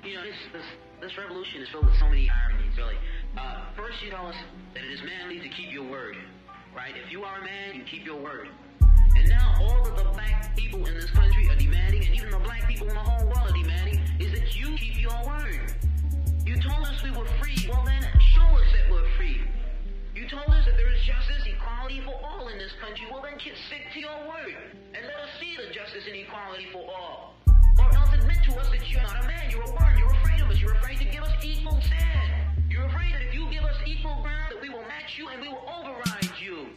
You know, this revolution is filled with so many ironies, really. First, you tell us that it is manly to keep your word, right? If you are a man, you keep your word. And now all of the black people in this country are demanding, and even the black people in the whole world are demanding, is that you keep your word. You told us we were free. Well, then show us that we're free. You told us that there is justice, equality for all in this country. Well, then stick to your word and let us see the justice and equality for all. Or else admit to us that you're not a man, you're a bird, you're afraid of us, you're afraid to give us equal stand. You're afraid that if you give us equal ground, that we will match you and we will override you.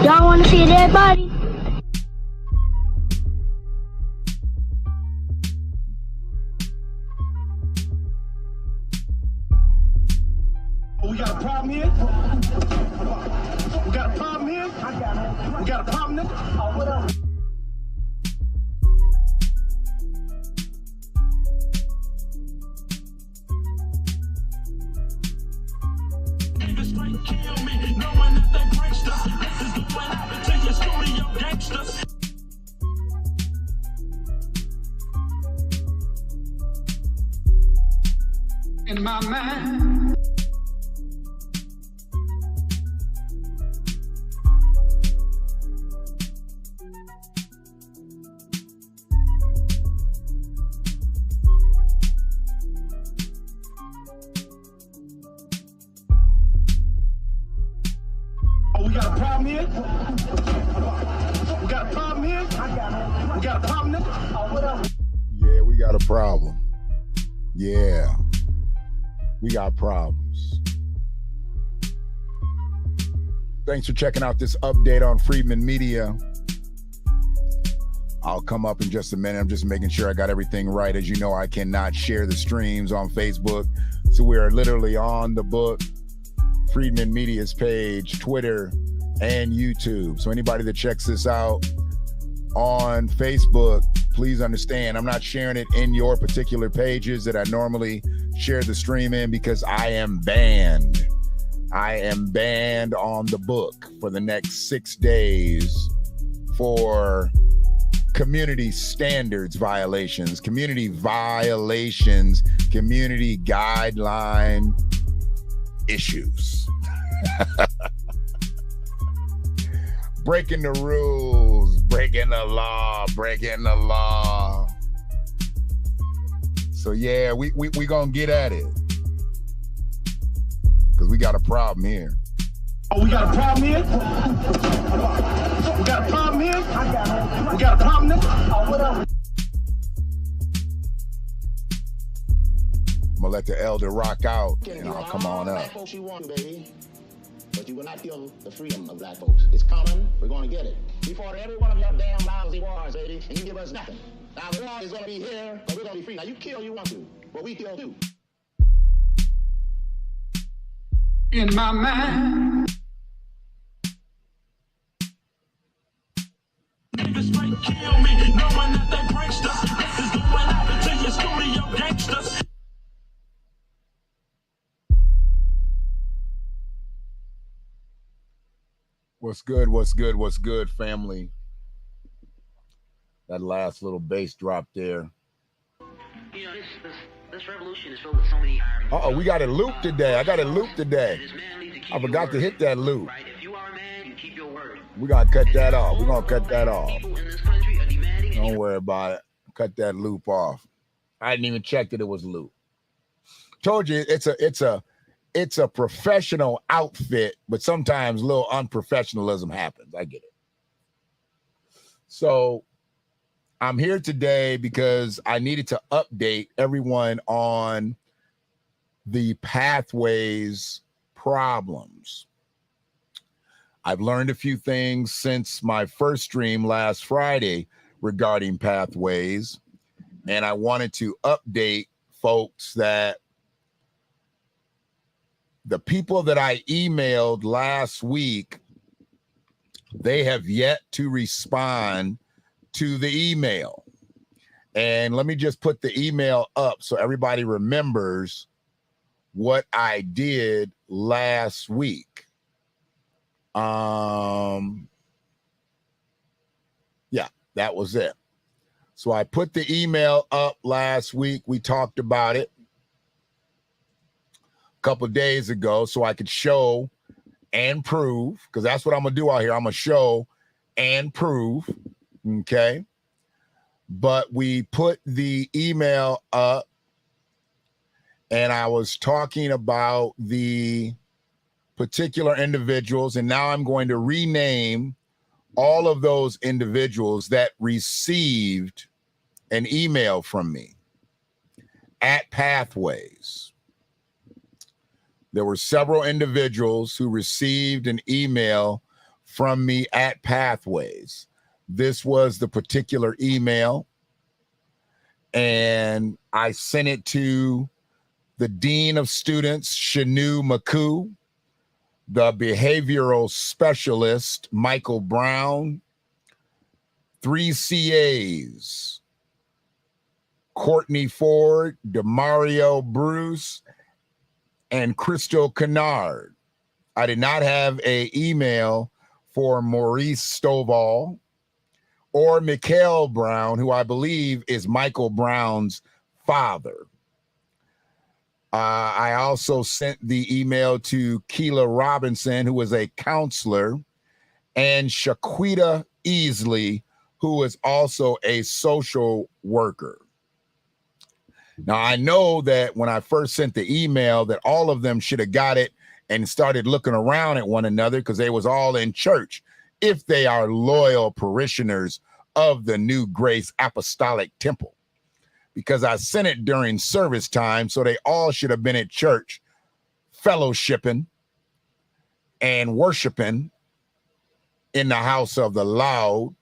Y'all want to see a dead body? We got a problem here? We got a problem here? We got a problem here? What else? Kill me, knowing that they pranksters. This is going out into your studio gangsters. In my mind. We got a problem here? We got a problem here? We got a problem here? What else? Yeah, we got a problem. Yeah, we got problems. Thanks for checking out this update on Freedman Media. I'll come up in just a minute. I'm just making sure I got everything right. As you know, I cannot share the streams on Facebook. So we are literally on the book, Freedman Media's page, Twitter, and YouTube. So anybody that checks this out on Facebook, please understand, I'm not sharing it in your particular pages that I normally share the stream in because I am banned. I am banned on the book for the next 6 days for community standards violations, community violations, community guideline issues. Breaking the rules, breaking the law. So yeah, we gonna get at it because we got a problem here. We got a problem here? We got a problem here? We got a problem here? What else? I'm gonna let the elder rock out and I'll come on up. Folks you want, baby. But you will not kill the freedom of black folks. It's coming. We're going to get it. We fought every one of your damn lousy wars, baby, and you give us nothing. Now, the war is going to be here, but we're going to be free. Now, you kill you want to, but we kill too. In my mind. Niggas might kill me, knowing that they pranksters. This is going out into your studio gangsters. What's good, family? That last little bass drop there. You know, this revolution is filled with so many ironies. Uh-oh, we got a loop today. I got a loop today. I forgot to hit that loop. Right? If you are a man, you keep your word. We gotta cut that off. We're gonna cut that off. People in this country are demanding. Don't worry about it. Cut that loop off. I didn't even check that it was loop. Told you it's a professional outfit, but sometimes a little unprofessionalism happens. I get it. So I'm here today because I needed to update everyone on the Pathways problems. I've learned a few things since my first stream last Friday regarding Pathways, and I wanted to update folks that the people that I emailed last week, they have yet to respond to the email. And let me just put the email up so everybody remembers what I did last week. Yeah, that was it. So I put the email up last week. We talked about it a couple of days ago so I could show and prove, because that's what I'm going to do out here. I'm going to show and prove, okay? But we put the email up, and I was talking about the particular individuals, and now I'm going to rename all of those individuals that received an email from me at Pathways. There were several individuals who received an email from me at Pathways. This was the particular email, and I sent it to the Dean of Students, Shanu McCoo, the behavioral specialist, Michael Brown, 3 CAs, Courtney Ford, Demario Bruce, and Crystal Kennard. I did not have an email for Maurice Stovall or Mikhail Brown, who I believe is Michael Brown's father. I also sent the email to Keela Robinson, who was a counselor, and Shaquita Easley, who is also a social worker. Now, I know that when I first sent the email that all of them should have got it and started looking around at one another because they was all in church, if they are loyal parishioners of the New Grace Apostolic Temple. Because I sent it during service time, so they all should have been at church fellowshipping and worshiping in the house of the Lord.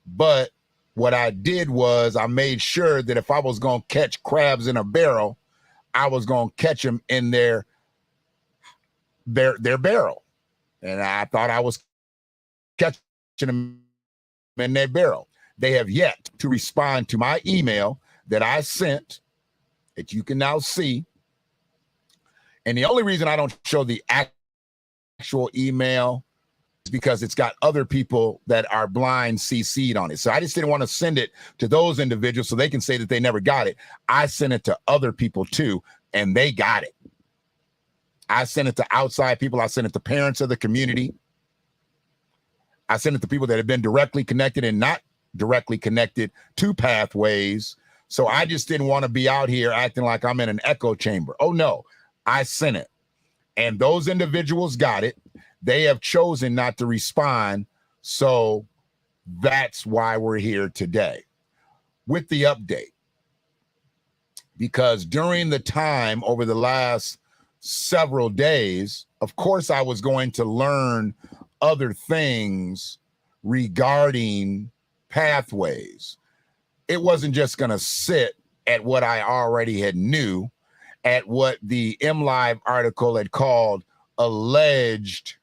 But what I did was I made sure that if I was going to catch crabs in a barrel, I was going to catch them in their barrel. And I thought I was catching them in their barrel. They have yet to respond to my email that I sent, that you can now see. And the only reason I don't show the actual email is because it's got other people that are blind CC'd on it. So I just didn't want to send it to those individuals so they can say that they never got it. I sent it to other people too, and they got it. I sent it to outside people. I sent it to parents of the community. I sent it to people that have been directly connected and not directly connected to Pathways. So I just didn't want to be out here acting like I'm in an echo chamber. Oh, no, I sent it. And those individuals got it. They have chosen not to respond. So that's why we're here today with the update. Because during the time over the last several days, of course, I was going to learn other things regarding Pathways. It wasn't just going to sit at what I already had knew, at what the MLive article had called alleged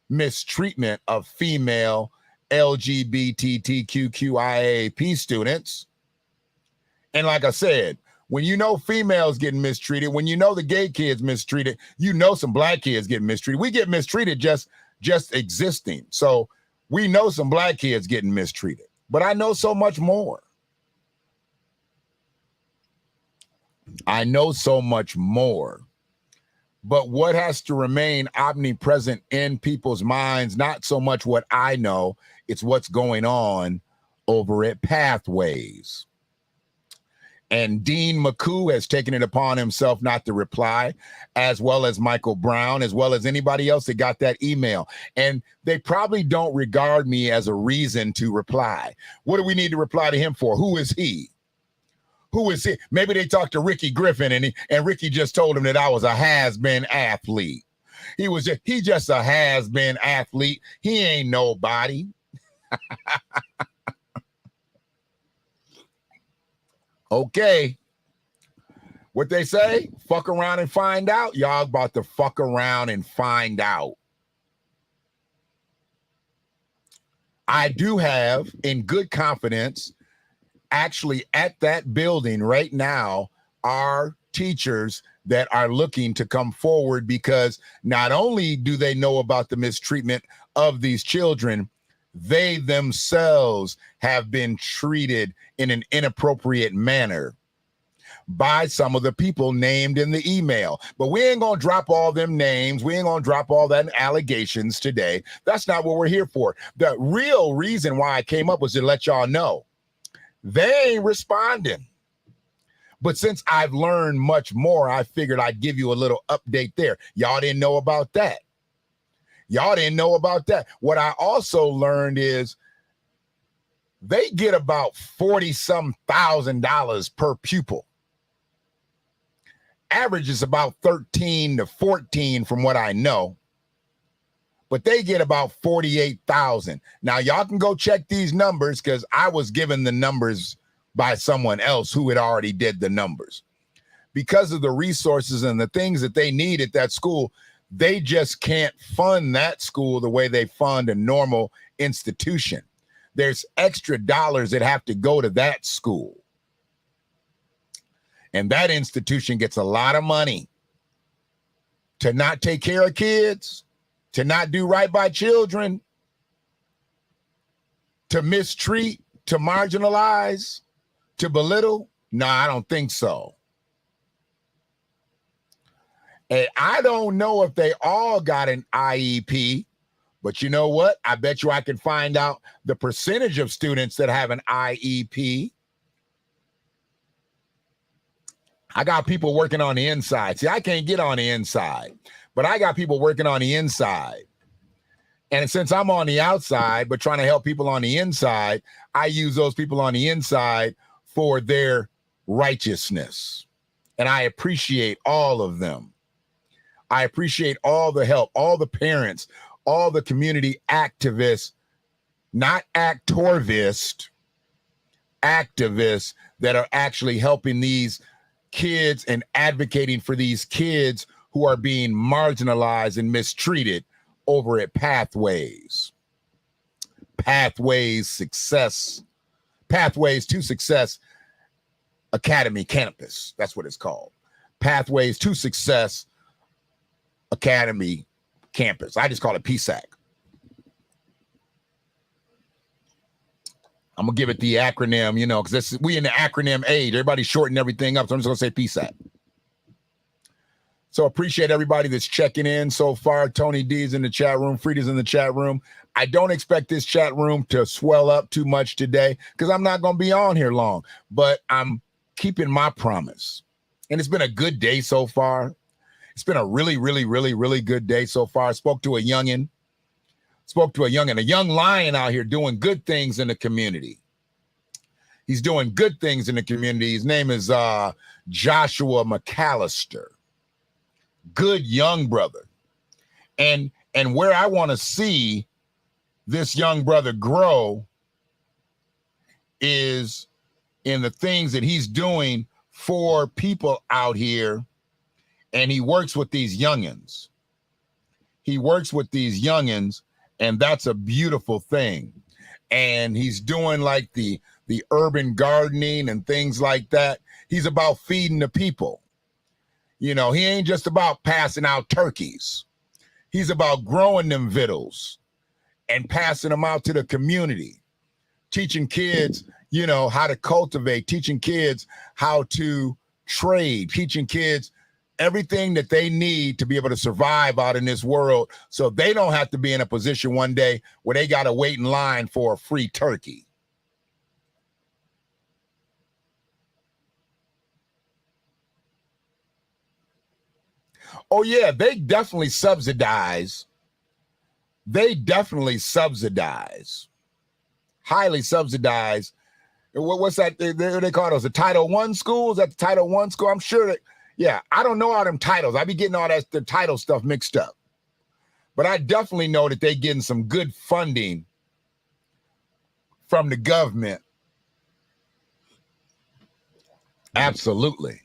mistreatment of female LGBTQIAP students. And like I said, when you know females getting mistreated, when you know the gay kids mistreated, you know some black kids getting mistreated. We get mistreated just existing. So we know some black kids getting mistreated, but I know so much more. I know so much more. But what has to remain omnipresent in people's minds, not so much what I know, it's what's going on over at Pathways. And Dean McCoo has taken it upon himself not to reply, as well as Michael Brown, as well as anybody else that got that email. And they probably don't regard me as a reason to reply. What do we need to reply to him for? Who is he? Who is he? Maybe they talked to Ricky Griffin and Ricky just told him that I was a has-been athlete. He just a has-been athlete. He ain't nobody. Okay. What they say? Fuck around and find out. Y'all about to fuck around and find out. I do have, in good confidence, actually at that building right now, are teachers that are looking to come forward because not only do they know about the mistreatment of these children, they themselves have been treated in an inappropriate manner by some of the people named in the email. But we ain't gonna drop all them names. We ain't gonna drop all that allegations today. That's not what we're here for. The real reason why I came up was to let y'all know they ain't responding. But since I've learned much more, I figured I'd give you a little update there. Y'all didn't know about that. Y'all didn't know about that. What I also learned is they get about $40-some thousand per pupil. Average is about 13 to 14 from what I know. But they get about 48,000. Now, y'all can go check these numbers because I was given the numbers by someone else who had already did the numbers. Because of the resources and the things that they need at that school, they just can't fund that school the way they fund a normal institution. There's extra dollars that have to go to that school. And that institution gets a lot of money to not take care of kids, to not do right by children, to mistreat, to marginalize, to belittle. No, I don't think so. And I don't know if they all got an IEP, but you know what? I bet you I can find out the percentage of students that have an IEP. I got people working on the inside. See, I can't get on the inside, but I got people working on the inside. And since I'm on the outside, but trying to help people on the inside, I use those people on the inside for their righteousness. And I appreciate all of them. I appreciate all the help, all the parents, all the community activists, not activists that are actually helping these kids and advocating for these kids who are being marginalized and mistreated over at Pathways. Pathways to Success Academy Campus. That's what it's called. Pathways to Success Academy Campus. I just call it PSAC. I'm gonna give it the acronym, you know, because we in the acronym age. Everybody's shortening everything up, so I'm just gonna say PSAC. So appreciate everybody that's checking in so far. Tony D's in the chat room. Frida's in the chat room. I don't expect this chat room to swell up too much today because I'm not gonna be on here long, but I'm keeping my promise. And it's been a good day so far. It's been a really, really, really, really good day so far. I spoke to a youngin', a young lion out here doing good things in the community. He's doing good things in the community. His name is Joshua McAllister. Good young brother. And where I want to see this young brother grow is in the things that he's doing for people out here. And he works with these youngins. And that's a beautiful thing. And he's doing like the urban gardening and things like that. He's about feeding the people. You know, he ain't just about passing out turkeys. He's about growing them victuals and passing them out to the community, teaching kids, you know, how to cultivate, teaching kids how to trade, teaching kids everything that they need to be able to survive out in this world so they don't have to be in a position one day where they got to wait in line for a free turkey. Oh, yeah, they definitely subsidize. Highly subsidize. What's that? They call those the Title I schools? At the Title I school? I'm sure that, yeah, I don't know all them titles. I be getting all the title stuff mixed up. But I definitely know that they're getting some good funding from the government. Absolutely.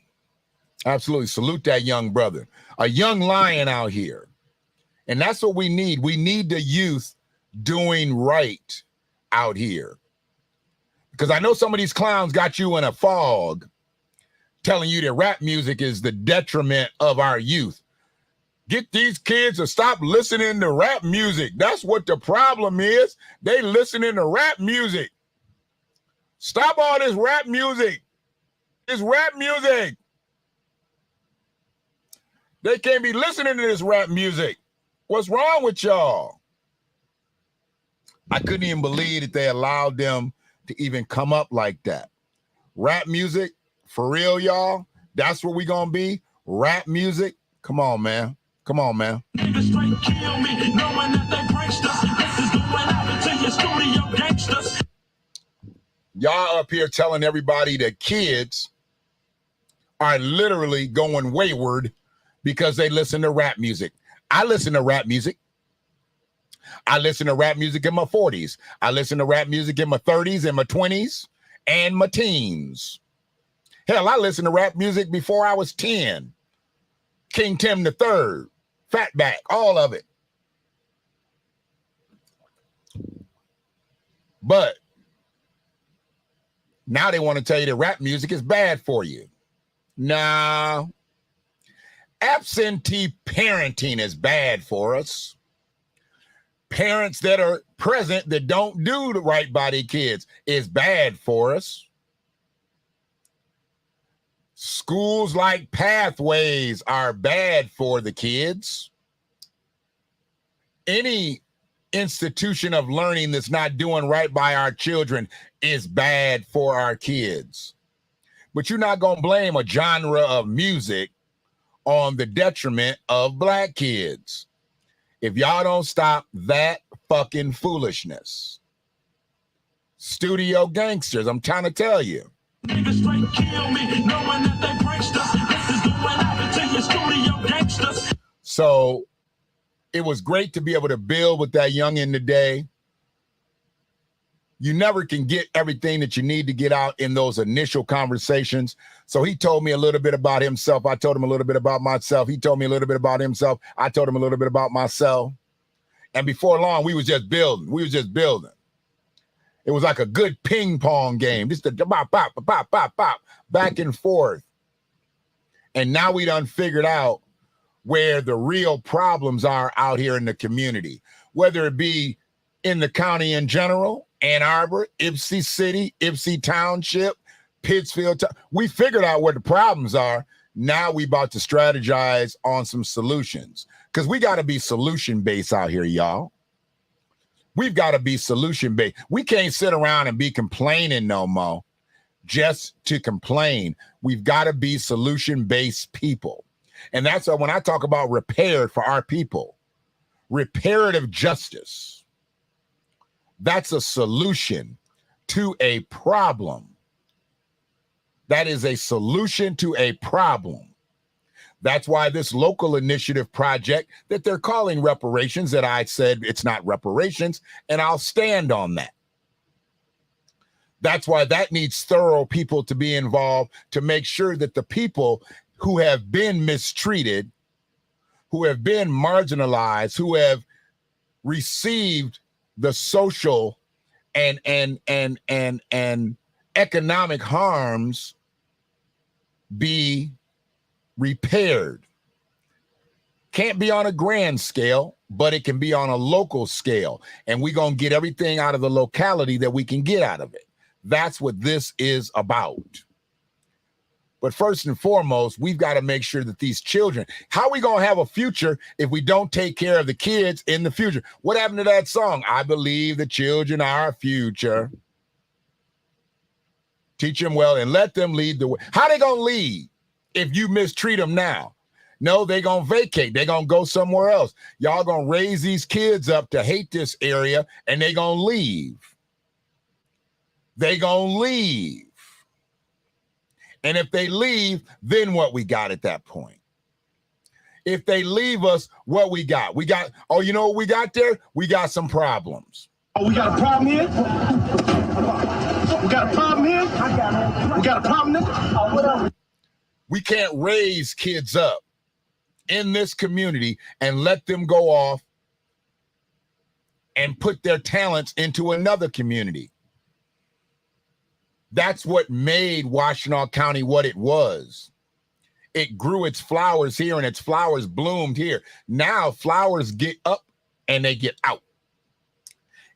Absolutely. Salute that young brother. A young lion out here. And that's what we need. We need the youth doing right out here. Because I know some of these clowns got you in a fog telling you that rap music is the detriment of our youth. Get these kids to stop listening to rap music. That's what the problem is. They listening to rap music. Stop all this rap music. It's rap music. They can't be listening to this rap music. What's wrong with y'all? I couldn't even believe that they allowed them to even come up like that. Rap music, for real, y'all? That's what we gonna be? Rap music? Come on, man. Come on, man. Niggas straight kill me, knowing that they pranksters. This is going out into your studio gangsters. Y'all up here telling everybody that kids are literally going wayward because they listen to rap music. I listen to rap music. I listen to rap music in my 40s. I listen to rap music in my 30s and my 20s and my teens. Hell, I listened to rap music before I was 10. King Tim III, Fatback, all of it. But now they want to tell you that rap music is bad for you. No. Absentee parenting is bad for us. Parents that are present that don't do the right by their kids is bad for us. Schools like Pathways are bad for the kids. Any institution of learning that's not doing right by our children is bad for our kids. But you're not going to blame a genre of music on the detriment of black kids. If y'all don't stop that fucking foolishness. Studio gangsters, I'm trying to tell you. Niggas straight kill me, knowing that they pranksters. This is going out into your studio gangsters. So it was great to be able to build with that youngin' today. You never can get everything that you need to get out in those initial conversations. So he told me a little bit about himself. I told him a little bit about myself. He told me a little bit about himself. I told him a little bit about myself. And before long, we was just building. It was like a good ping pong game. Just the bop, bop, bop, bop, bop, back and forth. And now we done figured out where the real problems are out here in the community, whether it be in the county in general, Ann Arbor, Ypsi City, Ypsi Township, Pittsfield. We figured out where the problems are. Now we about to strategize on some solutions because we got to be solution-based out here, y'all. We've got to be solution-based. We can't sit around and be complaining no more just to complain. We've got to be solution-based people. And that's why when I talk about repaired for our people, reparative justice, that's a solution to a problem. That is a solution to a problem. That's why this local initiative project that they're calling reparations, that I said it's not reparations, and I'll stand on that. That's why that needs thorough people to be involved to make sure that the people who have been mistreated, who have been marginalized, who have received the social and economic harms be repaired. Can't be on a grand scale, but it can be on a local scale. And we're going to get everything out of the locality that we can get out of it. That's what this is about. But first and foremost, we've got to make sure that these children, how are we going to have a future if we don't take care of the kids in the future? What happened to that song? I believe the children are our future. Teach them well and let them lead the way. How they going to lead if you mistreat them now? No, they going to vacate. They going to go somewhere else. Y'all going to raise these kids up to hate this area and they going to leave. They going to leave. And if they leave, then what we got at that point? If they leave us, what we got? Oh, you know what we got there? We got some problems. Oh, we got a problem here? We got a problem here? We got a problem there? Oh, whatever. We can't raise kids up in this community and let them go off and put their talents into another community. That's what made Washtenaw County what it was. It grew its flowers here and its flowers bloomed here. Now flowers get up and they get out.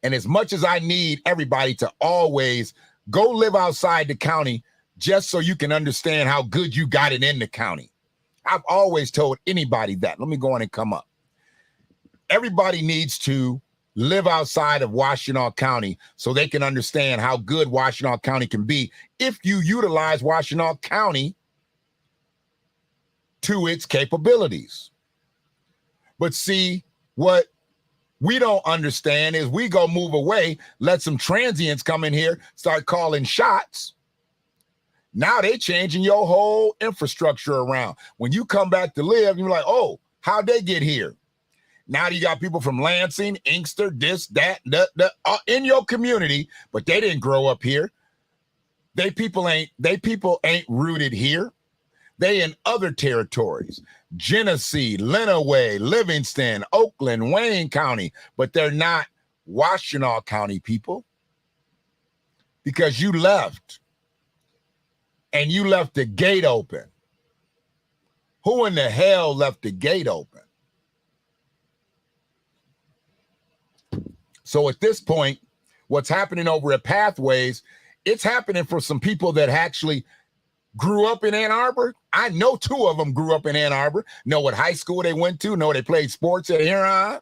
And as much as I need everybody to always go live outside the county just so you can understand how good you got it in the county. I've always told anybody that. Let me go on and come up. Everybody needs to live outside of Washtenaw County so they can understand how good Washtenaw County can be if you utilize Washtenaw County to its capabilities. But see, what we don't understand is we go move away, let some transients come in here, start calling shots. Now they changing your whole infrastructure around. When you come back to live, you're like, oh, how'd they get here? Now you got people from Lansing, Inkster, this, that, in your community, but they didn't grow up here. They people ain't rooted here. They in other territories, Genesee, Lenawee, Livingston, Oakland, Wayne County, but they're not Washtenaw County people because you left and you left the gate open. Who in the hell left the gate open? So at this point, what's happening over at Pathways, it's happening for some people that actually grew up in Ann Arbor. I know 2 of them grew up in Ann Arbor, know what high school they went to, know they played sports at Huron.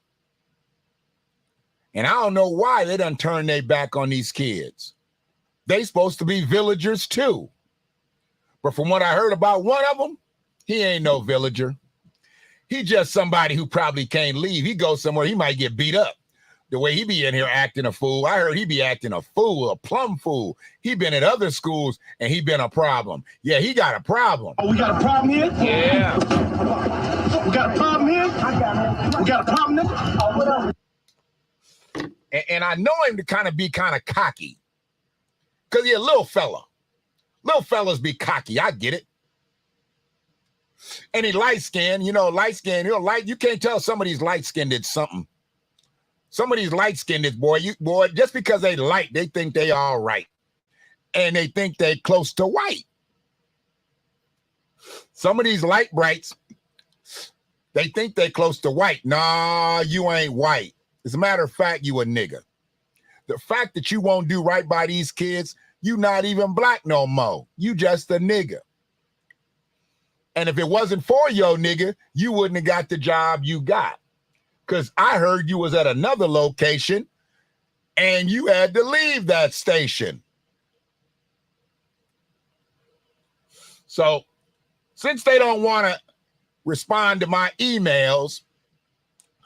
And I don't know why they done turned their back on these kids. They supposed to be villagers too. But from what I heard about one of them, he ain't no villager. He just somebody who probably can't leave. He goes somewhere, he might get beat up. The way he be in here acting a fool. I heard he be acting a fool, a plumb fool. He been at other schools and he been a problem. Yeah, he got a problem. Oh, we got a problem here? Yeah. We got a problem here? We got a problem there? Oh, whatever. And I know him to be kind of cocky. Because he's a little fella. Little fellas be cocky. I get it. And he light-skinned, light-skinned. You can't tell somebody's light-skinned did something. Some of these light-skinned boy, just because they light, they think they all right. And they think they close to white. Some of these light brights, they think they close to white. Nah, you ain't white. As a matter of fact, you a nigga. The fact that you won't do right by these kids, you not even black no more. You just a nigga. And if it wasn't for your nigga, you wouldn't have got the job you got. Because I heard you was at another location and you had to leave that station. So since they don't want to respond to my emails,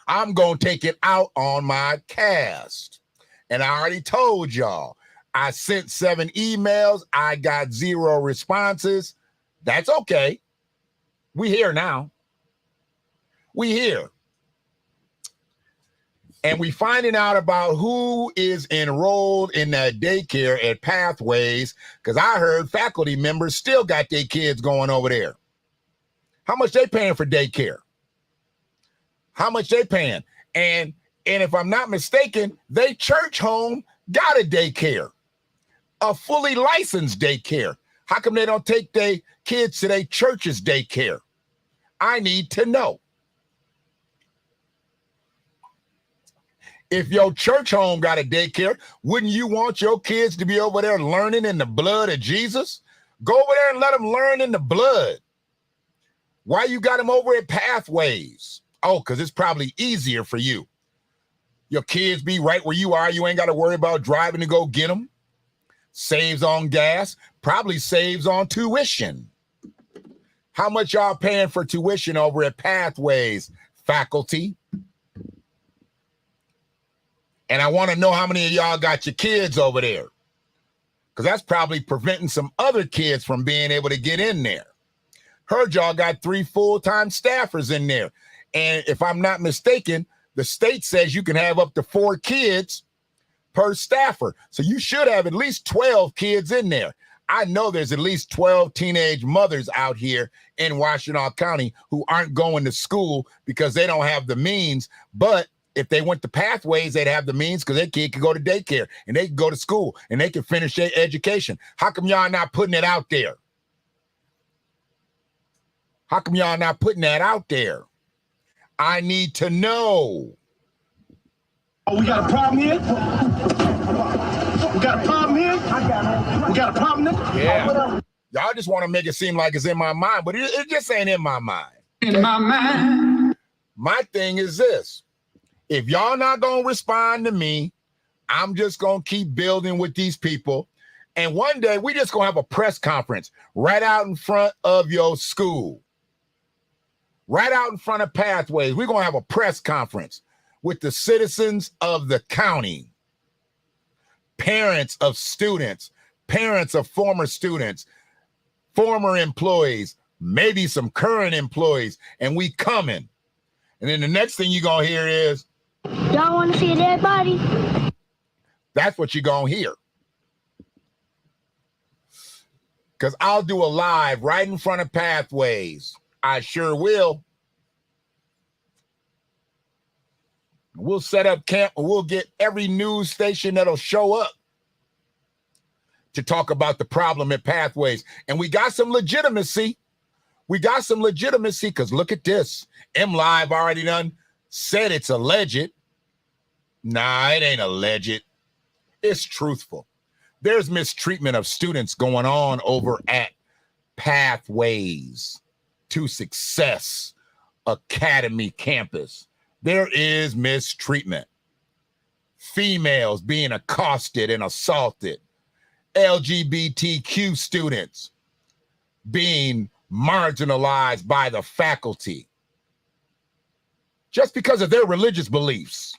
I'm going to take it out on my cast. And I already told y'all, I sent 7 emails. I got 0 responses. That's okay. We here now. We here. And we finding out about who is enrolled in that daycare at Pathways, because I heard faculty members still got their kids going over there. How much they paying for daycare? How much they paying? And if I'm not mistaken, they church home got a daycare, a fully licensed daycare. How come they don't take their kids to their church's daycare? I need to know. If your church home got a daycare, wouldn't you want your kids to be over there learning in the blood of Jesus? Go over there and let them learn in the blood. Why you got them over at Pathways? Oh, because it's probably easier for you. Your kids be right where you are. You ain't got to worry about driving to go get them. Saves on gas, probably saves on tuition. How much y'all paying for tuition over at Pathways, faculty? And I want to know how many of y'all got your kids over there, because that's probably preventing some other kids from being able to get in there. Heard y'all got 3 full-time staffers in there. And if I'm not mistaken, the state says you can have up to 4 kids per staffer. So you should have at least 12 kids in there. I know there's at least 12 teenage mothers out here in Washtenaw County who aren't going to school because they don't have the means. But if they went to Pathways, they'd have the means because their kid could go to daycare and they could go to school and they could finish their education. How come y'all not putting it out there? How come y'all not putting that out there? I need to know. Oh, we got a problem here? We got a problem here? We got a problem there? Yeah. Y'all just want to make it seem like it's in my mind, but it just ain't in my mind. In my mind. My thing is this. If y'all not going to respond to me, I'm just going to keep building with these people. And one day we just going to have a press conference right out in front of your school. Right out in front of Pathways. We're going to have a press conference with the citizens of the county, parents of students, parents of former students, former employees, maybe some current employees, and we coming. And then the next thing you're going to hear is, Y'all want to see a dead body? that's what you're going to hear. Because I'll do a live right in front of Pathways. I sure will. We'll set up camp and we'll get every news station that'll show up to talk about the problem at Pathways. And we got some legitimacy. We got some legitimacy because look at this. MLive already done said it's alleged. Nah, it ain't alleged. It's truthful. There's mistreatment of students going on over at Pathways to Success Academy campus. There is mistreatment. Females being accosted and assaulted. LGBTQ students being marginalized by the faculty just because of their religious beliefs.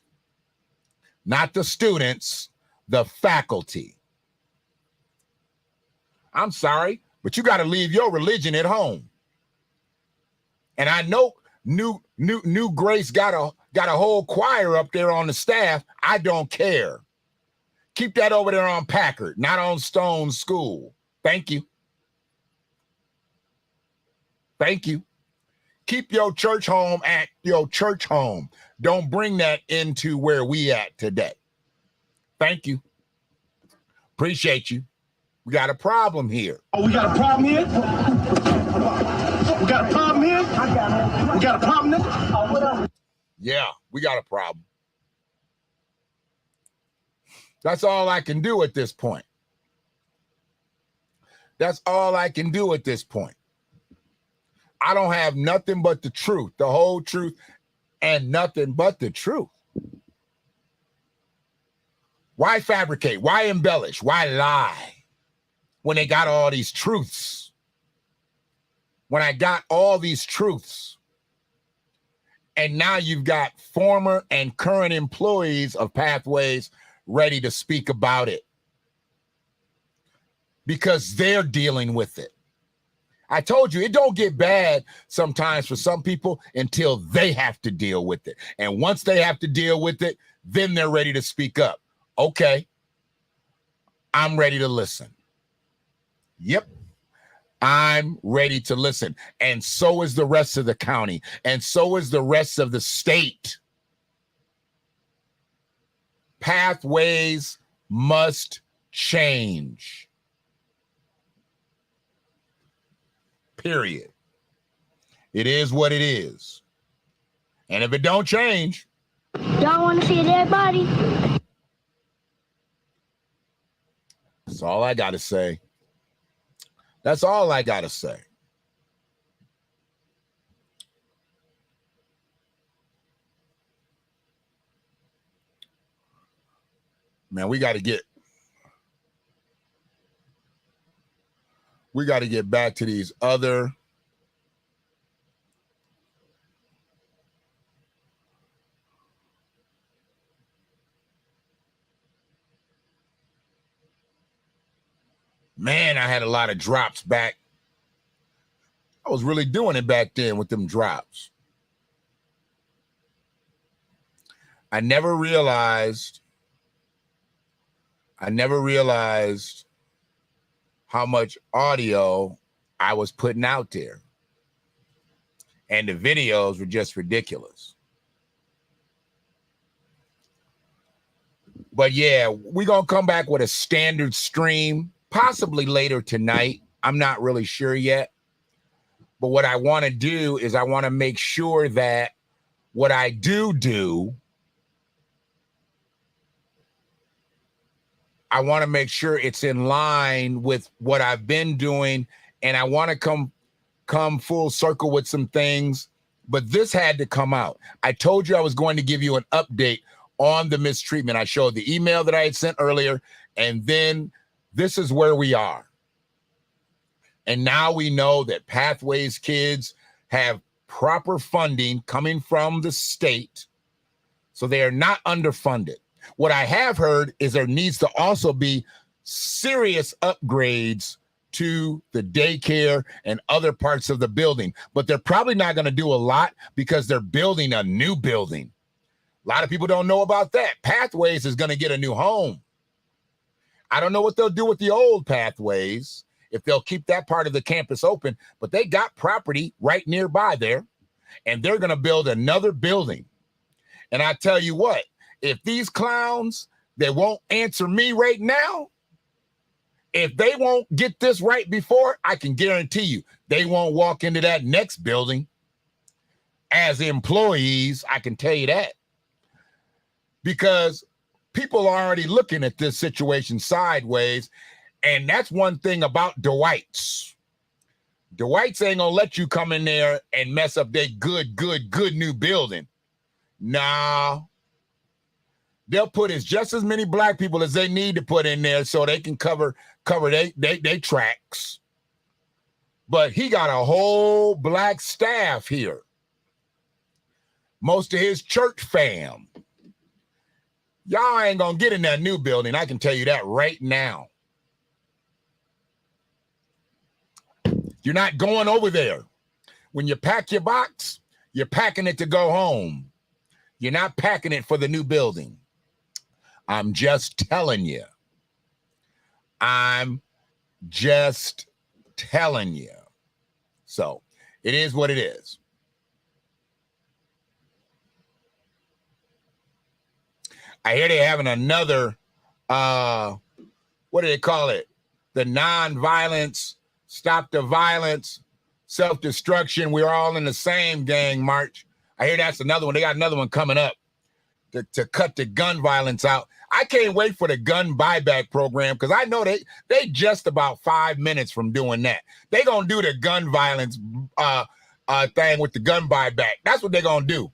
Not the students, the faculty. I'm sorry, but you got to leave your religion at home. And I know New Grace got a whole choir up there on the staff. I don't care. Keep that over there on Packard, not on Stone School. Thank you. Thank you. Keep your church home at your church home. Don't bring that into where we at today. Thank you. Appreciate you. We got a problem here. Oh, we got a problem here? We got a problem here? We got a problem there? Yeah, we got a problem. That's all I can do at this point. That's all I can do at this point. I don't have nothing but the truth, the whole truth, and nothing but the truth. Why fabricate? Why embellish? Why lie when they got all these truths? When I got all these truths, and now you've got former and current employees of Pathways ready to speak about it because they're dealing with it. I told you, it don't get bad sometimes for some people until they have to deal with it. And once they have to deal with it, then they're ready to speak up. Okay, I'm ready to listen. Yep, I'm ready to listen. And so is the rest of the county. And so is the rest of the state. Pathways must change. Period. It is what it is. And if it don't change, Y'all want to see a dead body? that's all I got to say. That's all I got to say. Man, we got to get back to these other man, I had a lot of drops back I was really doing it back then with them drops. I never realized how much audio I was putting out there. And the videos were just ridiculous. But yeah, we're going to come back with a standard stream, possibly later tonight. I'm not really sure yet. But what I want to do is I want to make sure that what I do, I want to make sure it's in line with what I've been doing. And I want to come full circle with some things. But this had to come out. I told you I was going to give you an update on the mistreatment. I showed the email that I had sent earlier, and then this is where we are. And now we know that Pathways kids have proper funding coming from the state, so they are not underfunded. What I have heard is there needs to also be serious upgrades to the daycare and other parts of the building, but they're probably not going to do a lot because they're building a new building. A lot of people don't know about that. Pathways is going to get a new home. I don't know what they'll do with the old Pathways, if they'll keep that part of the campus open, but they got property right nearby there, and they're going to build another building. And I tell you what, if these clowns, they won't answer me right now, if they won't get this right before, I can guarantee you they won't walk into that next building as employees. I can tell you that. Because people are already looking at this situation sideways. And that's one thing about Dwight's. Dwight's ain't gonna let you come in there and mess up their good new building. Nah. They'll put just as many black people as they need to put in there so they can cover they tracks. But he got a whole black staff here. Most of his church fam. Y'all ain't gonna get in that new building. I can tell you that right now. You're not going over there. When you pack your box, you're packing it to go home. You're not packing it for the new building. I'm just telling you. I'm just telling you. So it is what it is. I hear they're having another, what do they call it? The nonviolence, stop the violence, self-destruction. We're all in the same gang march. I hear that's another one. They got another one coming up to cut the gun violence out. I can't wait for the gun buyback program because I know they just about 5 minutes from doing that. They gonna do the gun violence thing with the gun buyback. That's what they're gonna do.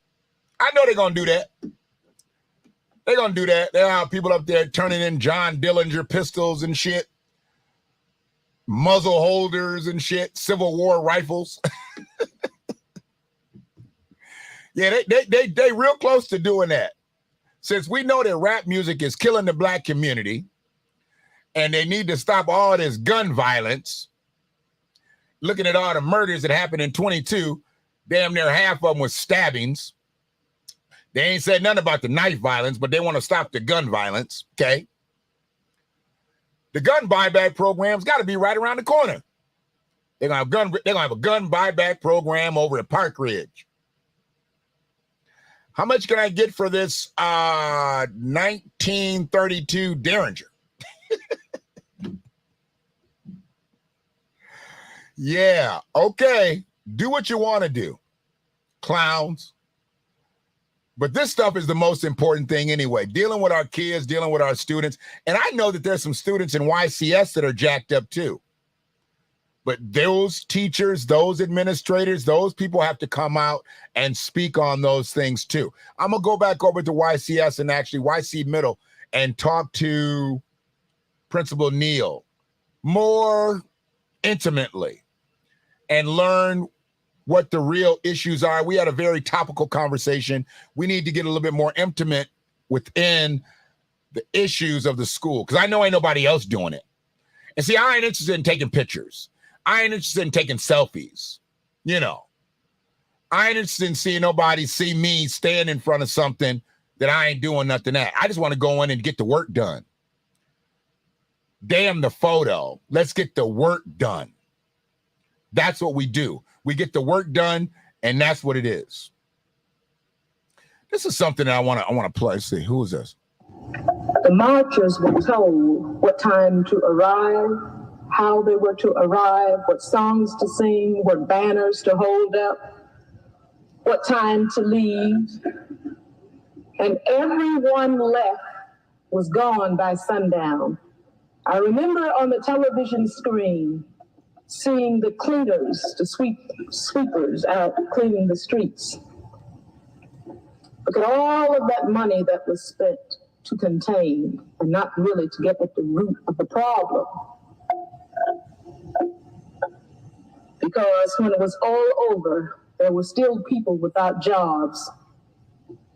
I know they're gonna do that. They're going to do that. They'll have people up there turning in John Dillinger pistols and shit, muzzle holders and shit, Civil War rifles. Yeah, they real close to doing that. Since we know that rap music is killing the black community and they need to stop all this gun violence, looking at all the murders that happened in 22, damn near half of them was stabbings. They ain't said nothing about the knife violence, but they want to stop the gun violence, okay? The gun buyback program's got to be right around the corner. They're gonna have a gun buyback program over at Park Ridge. How much can I get for this 1932 Derringer? Yeah, okay. Do what you want to do, clowns. But this stuff is the most important thing anyway, dealing with our kids, dealing with our students. And I know that there's some students in YCS that are jacked up too. But those teachers, those administrators, those people have to come out and speak on those things too. I'm going to go back over to YCS and actually YC Middle and talk to Principal Neal more intimately and learn what the real issues are. We had a very topical conversation. We need to get a little bit more intimate within the issues of the school because I know ain't nobody else doing it. And see, I ain't interested in taking pictures. I ain't interested in taking selfies. You know, I ain't interested in seeing nobody see me stand in front of something that I ain't doing nothing at. I just want to go in and get the work done. Damn the photo. Let's get the work done. That's what we do. We get the work done, and that's what it is. This is something that I want to play. Let's see, who is this? The marchers were told what time to arrive, how they were to arrive, what songs to sing, what banners to hold up, what time to leave. And everyone left was gone by sundown. I remember on the television screen seeing the cleaners, the sweepers out cleaning the streets. Look at all of that money that was spent to contain and not really to get at the root of the problem. Because when it was all over, there were still people without jobs,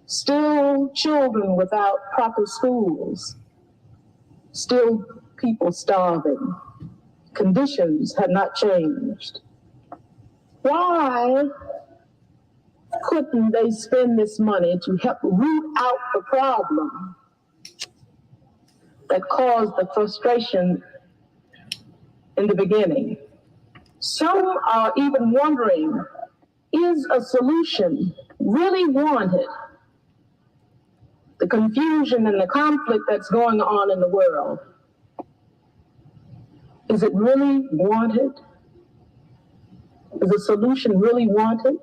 still children without proper schools, still people starving. Conditions had not changed. Why couldn't they spend this money to help root out the problem that caused the frustration in the beginning? Some are even wondering, is a solution really wanted? The confusion and the conflict that's going on in the world, is it really wanted? Is a solution really wanted?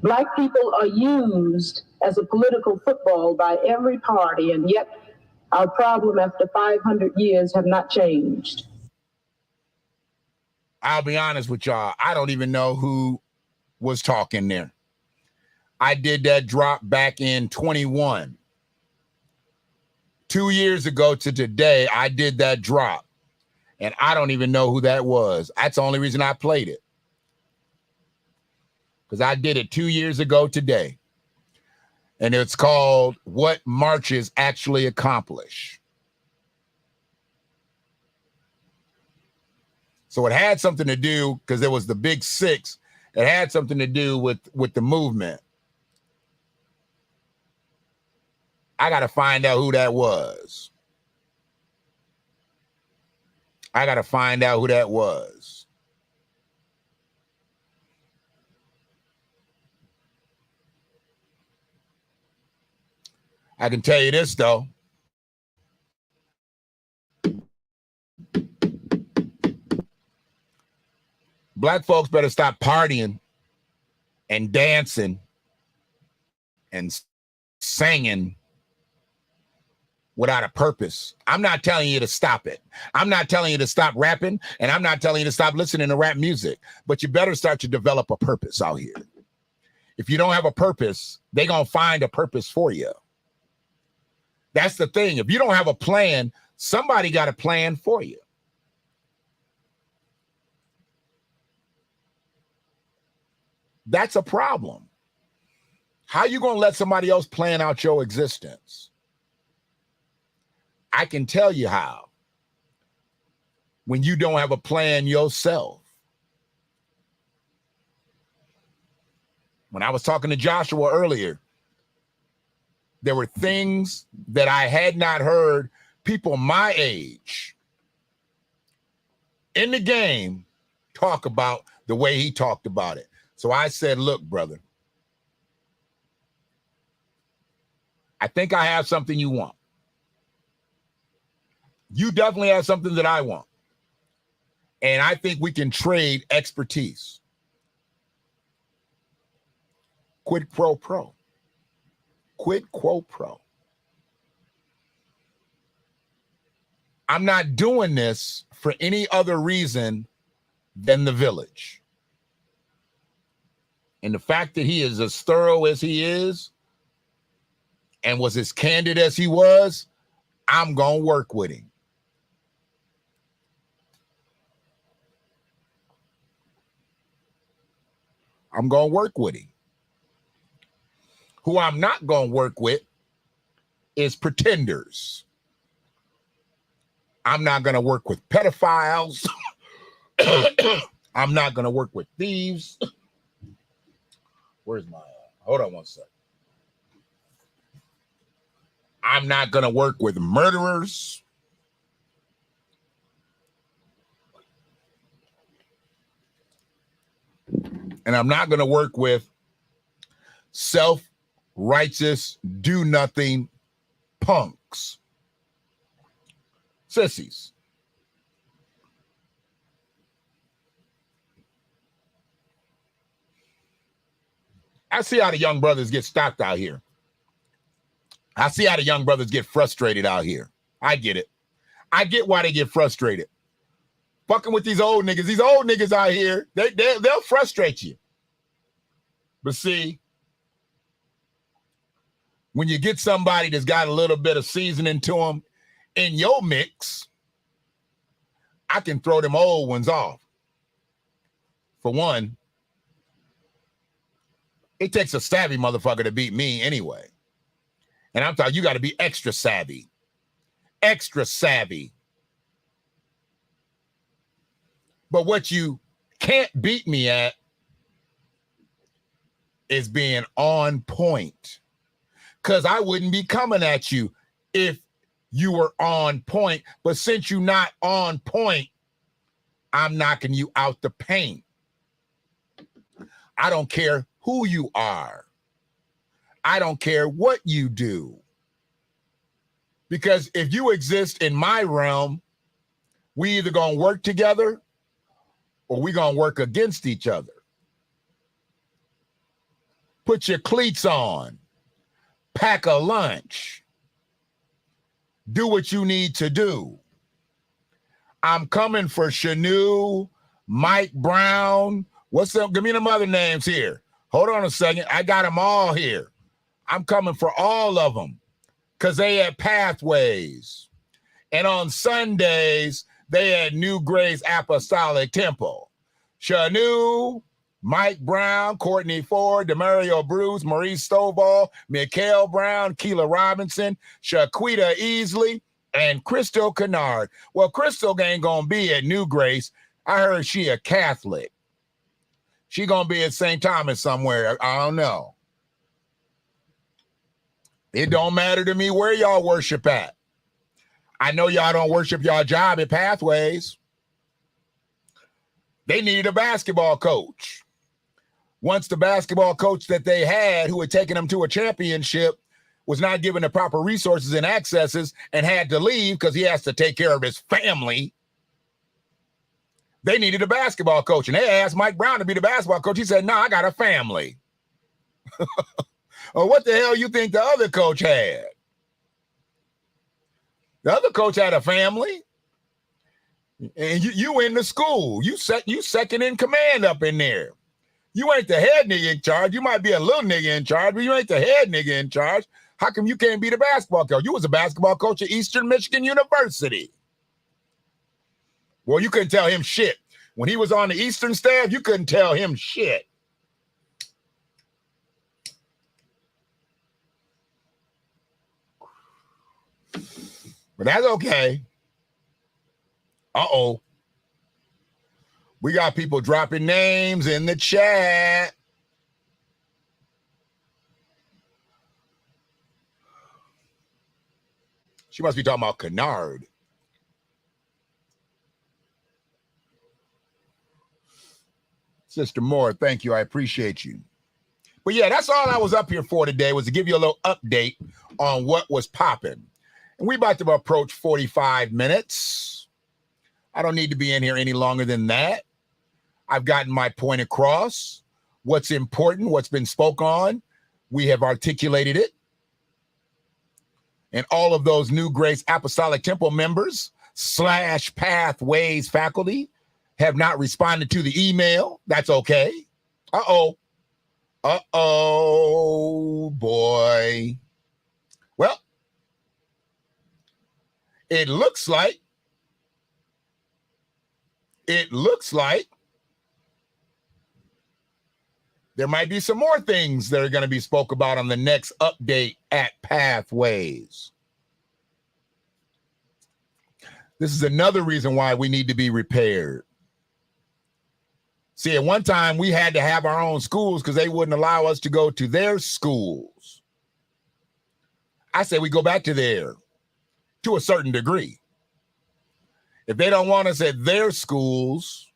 Black people are used as a political football by every party, and yet our problem after 500 years have not changed. I'll be honest with y'all. I don't even know who was talking there. I did that drop back in 21. 2 years ago to today, I did that drop. And I don't even know who that was. That's the only reason I played it. Because I did it 2 years ago today. And it's called What Marches Actually Accomplish. So it had something to do, because there was the Big Six, it had something to do with the movement. I got to find out who that was. I got to find out who that was. I can tell you this, though. Black folks better stop partying and dancing and singing without a purpose. I'm not telling you to stop it. I'm not telling you to stop rapping, and I'm not telling you to stop listening to rap music, but you better start to develop a purpose out here. If you don't have a purpose, they're going to find a purpose for you. That's the thing. If you don't have a plan, somebody got a plan for you. That's a problem. How you going to let somebody else plan out your existence? I can tell you how. When you don't have a plan yourself. When I was talking to Joshua earlier, there were things that I had not heard people my age in the game talk about the way he talked about it. So I said, look, brother, I think I have something you want. You definitely have something that I want. And I think we can trade expertise. Quid pro pro. Quid quo pro. I'm not doing this for any other reason than the village. And the fact that he is as thorough as he is and was as candid as he was, I'm going to work with him. I'm going to work with him. Who I'm not going to work with is pretenders. I'm not going to work with pedophiles. I'm not going to work with thieves. Where's my, hold on one second. I'm not going to work with murderers. And I'm not going to work with self-righteous, do-nothing punks. Sissies. I see how the young brothers get stopped out here. I see how the young brothers get frustrated out here. I get it. I get why they get frustrated. Fucking with these old niggas out here, they'll frustrate you. But see, when you get somebody that's got a little bit of seasoning to them in your mix, I can throw them old ones off. For one, it takes a savvy motherfucker to beat me anyway. And I'm talking, you got to be extra savvy. Extra savvy. But what you can't beat me at is being on point. Because I wouldn't be coming at you if you were on point. But since you're not on point, I'm knocking you out the paint. I don't care who you are. I don't care what you do. Because if you exist in my realm, we either gonna work together or we gonna work against each other. Put your cleats on. Pack a lunch. Do what you need to do. I'm coming for Shanu, Mike Brown. What's up? Give me them other names here. Hold on a second. I got them all here. I'm coming for all of them because they had Pathways. And on Sundays, they had New Grace Apostolic Temple. Shanu, Mike Brown, Courtney Ford, Demario Bruce, Maurice Stovall, Mikhail Brown, Keela Robinson, Shaquita Easley, and Crystal Kennard. Well, Crystal ain't going to be at New Grace. I heard she a Catholic. She going to be at St. Thomas somewhere. I don't know. It don't matter to me where y'all worship at. I know y'all don't worship y'all job at Pathways. They needed a basketball coach. Once the basketball coach that they had, who had taken them to a championship, was not given the proper resources and accesses and had to leave because he has to take care of his family, they needed a basketball coach. And they asked Mike Brown to be the basketball coach. He said, no, I got a family. Or what the hell you think the other coach had? The other coach had a family. And you in the school. You second in command up in there. You ain't the head nigga in charge. You might be a little nigga in charge, but you ain't the head nigga in charge. How come you can't be the basketball coach? You was a basketball coach at Eastern Michigan University. Well, you couldn't tell him shit. When he was on the Eastern staff, you couldn't tell him shit. But that's okay. Uh-oh. We got people dropping names in the chat. She must be talking about Kennard. Sister Moore, thank you. I appreciate you. But yeah, that's all I was up here for today, was to give you a little update on what was popping. And we about to approach 45 minutes. I don't need to be in here any longer than that. I've gotten my point across. What's important, what's been spoke on, we have articulated it. And all of those New Grace Apostolic Temple members / Pathways faculty have not responded to the email. That's okay. Uh-oh. Uh-oh, boy. Well, it looks like there might be some more things that are going to be spoke about on the next update at Pathways. This is another reason why we need to be repaired. See, at one time we had to have our own schools because they wouldn't allow us to go to their schools. I say we go back to there to a certain degree. If they don't want us at their schools,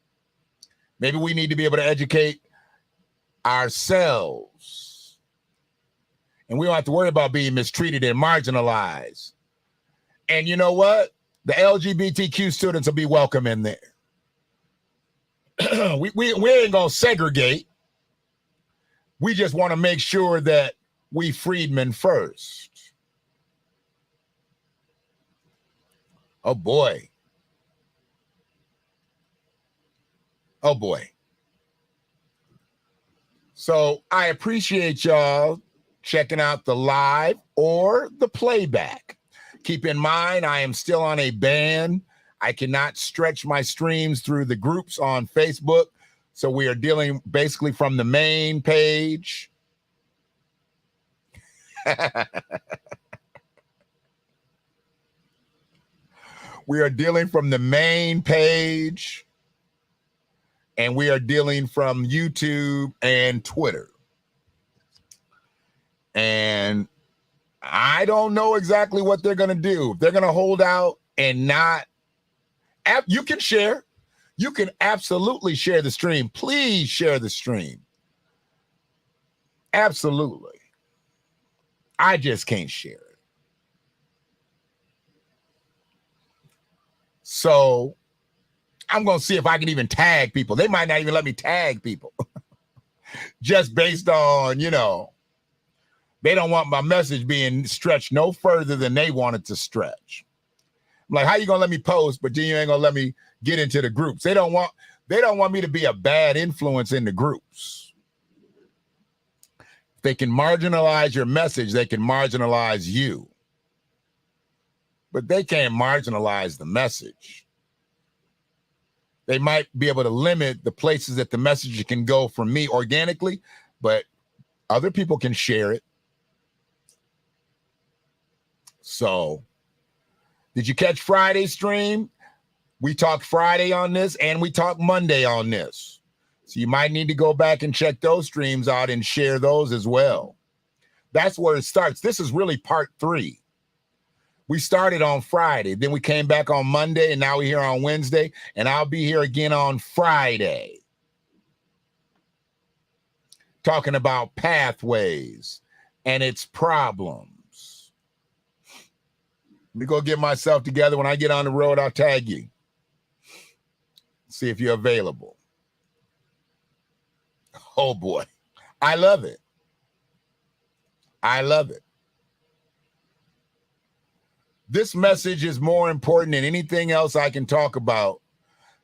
maybe we need to be able to educate ourselves. And we don't have to worry about being mistreated and marginalized. And you know what? The LGBTQ students will be welcome in there. we ain't going to segregate. We just want to make sure that we freedmen first. Oh, boy. Oh, boy. So I appreciate y'all checking out the live or the playback. Keep in mind, I am still on a ban. I cannot stretch my streams through the groups on Facebook. So we are dealing basically from the main page. We are dealing from the main page. And we are dealing from YouTube and Twitter. And I don't know exactly what they're going to do. If they're going to hold out and not, you can share. You can absolutely share the stream. Please share the stream. Absolutely. I just can't share it. So I'm going to see if I can even tag people. They might not even let me tag people. Just based on, you know, they don't want my message being stretched no further than they want it to stretch. I'm like, how you going to let me post, but then you ain't going to let me get into the groups? They don't want me to be a bad influence in the groups. If they can marginalize your message, they can marginalize you. But they can't marginalize the message. They might be able to limit the places that the message can go from me organically, but other people can share it. So, did you catch Friday's stream? We talked Friday on this and we talked Monday on this. So you might need to go back and check those streams out and share those as well. That's where it starts. This is really part 3. We started on Friday, then we came back on Monday, and now we're here on Wednesday, and I'll be here again on Friday. Talking about pathways and its problems. Let me go get myself together. When I get on the road, I'll tag you. See if you're available. Oh, boy. I love it. I love it. This message is more important than anything else I can talk about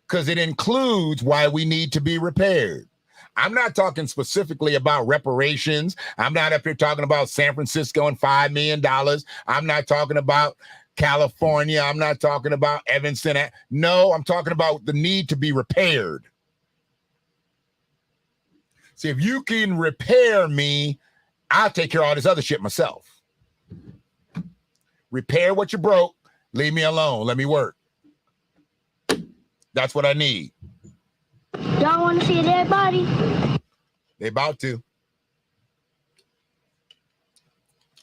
because it includes why we need to be repaired. I'm not talking specifically about reparations. I'm not up here talking about San Francisco and $5 million. I'm not talking about California. I'm not talking about Evanston. No, I'm talking about the need to be repaired. See, if you can repair me, I'll take care of all this other shit myself. Repair what you broke. Leave me alone. Let me work. That's what I need. Y'all want to see a dead body? They about to.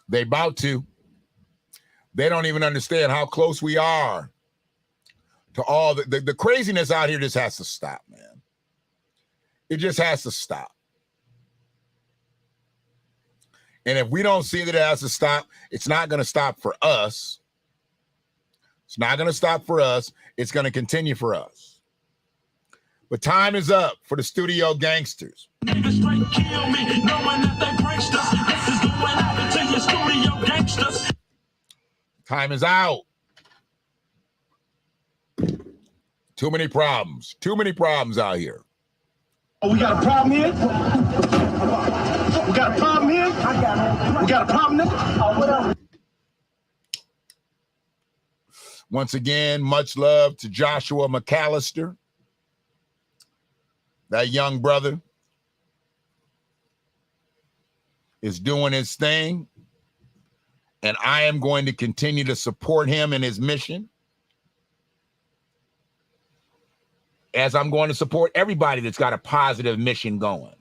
They about to. They don't even understand how close we are to all the craziness out here. Just has to stop, man. It just has to stop. And if we don't see that it has to stop, it's not going to stop for us. It's not going to stop for us. It's going to continue for us. But time is up for the studio gangsters. Niggas straight kill me, knowing that they pranked us. This is going out to your studio gangsters. Time is out. Too many problems. Too many problems out here. Oh, we got a problem here? We got a problem here? We got a problem there? Oh, what else? Once again, much love to Joshua McAllister, that young brother is doing his thing, and I am going to continue to support him in his mission. as I'm going to support everybody that's got a positive mission going.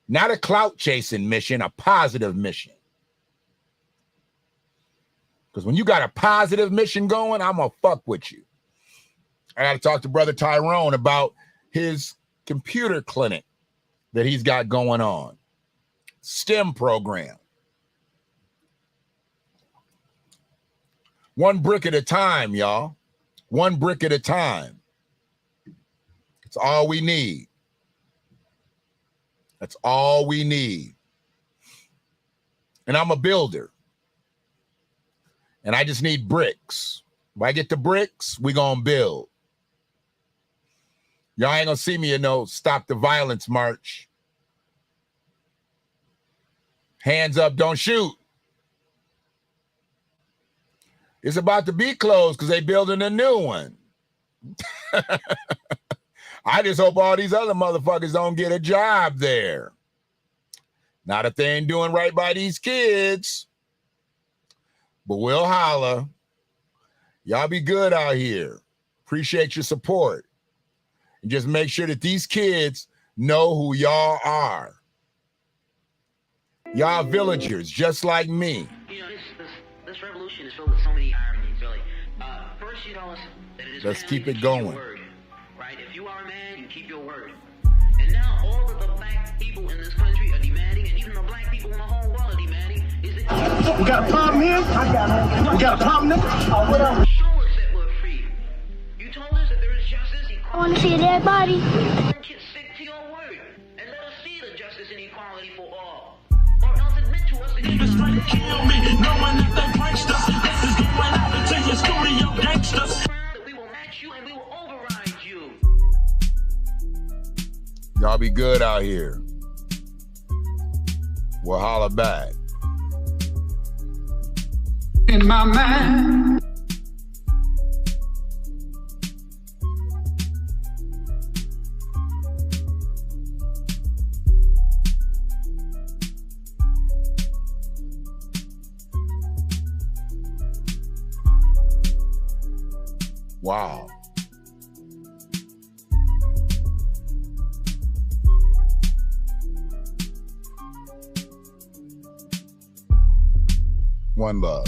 Not a clout chasing mission, a positive mission. Because when you got a positive mission going, I'm going to fuck with you. I got to talk to Brother Tyrone about his computer clinic that he's got going on. STEM program. One brick at a time, y'all. One brick at a time. It's all we need. That's all we need. And I'm a builder. And I just need bricks. If I get the bricks, we gonna build. Y'all ain't gonna see me in no Stop the Violence march. Hands up, don't shoot. It's about to be closed because they building a new one. I just hope all these other motherfuckers don't get a job there. Not if they ain't doing right by these kids. But we'll holler. Y'all be good out here. Appreciate your support. And just make sure that these kids know who y'all are. Y'all villagers, just like me. You know, this revolution is filled with so many ironies, really. First, you know that it is Let's keep it your going. word, right? If you are a man, you keep your word. And now all of the black people in this country are demanding, and even the black people in the whole world are demanding, is that We got a problem here? We got a problem there? show us that we're free. You told us that there is justice, I equality. want to see a dead body. Stick to your word, and let us see the justice and equality for all. Or else admit to us that Niggas try to kill me, knowing that they pranksters. This is going out to your studio gangsters. that we will match you and we will override you. Y'all be good out here. We'll holler back. In my mind. Wow. One love.